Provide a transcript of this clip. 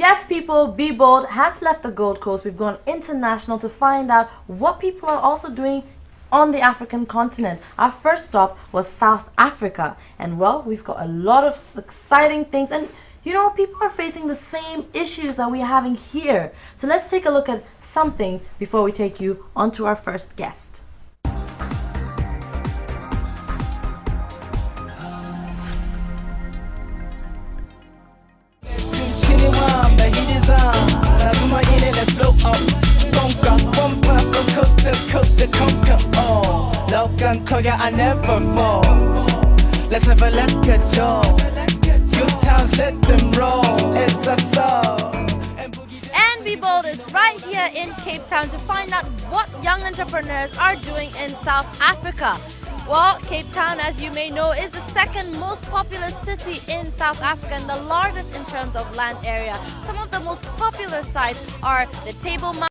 Yes, people, be bold has left the Gold Coast. We've gone international to find out what people are also doing on the African continent. Our first stop was South Africa, and well, we've got a lot of exciting things, and you know, people are facing the same issues that we're having here. So let's take a look at something before we take you on to our first guest. I never fall. Let's have a look at y'all. Good times, let them roll. It's a song. And Be Bold is right here in Cape Town to find out what young entrepreneurs are doing in South Africa. Well, Cape Town, as you may know, is the second most populous city in South Africa and the largest in terms of land area. Some of the most popular sites are the Table Mountain.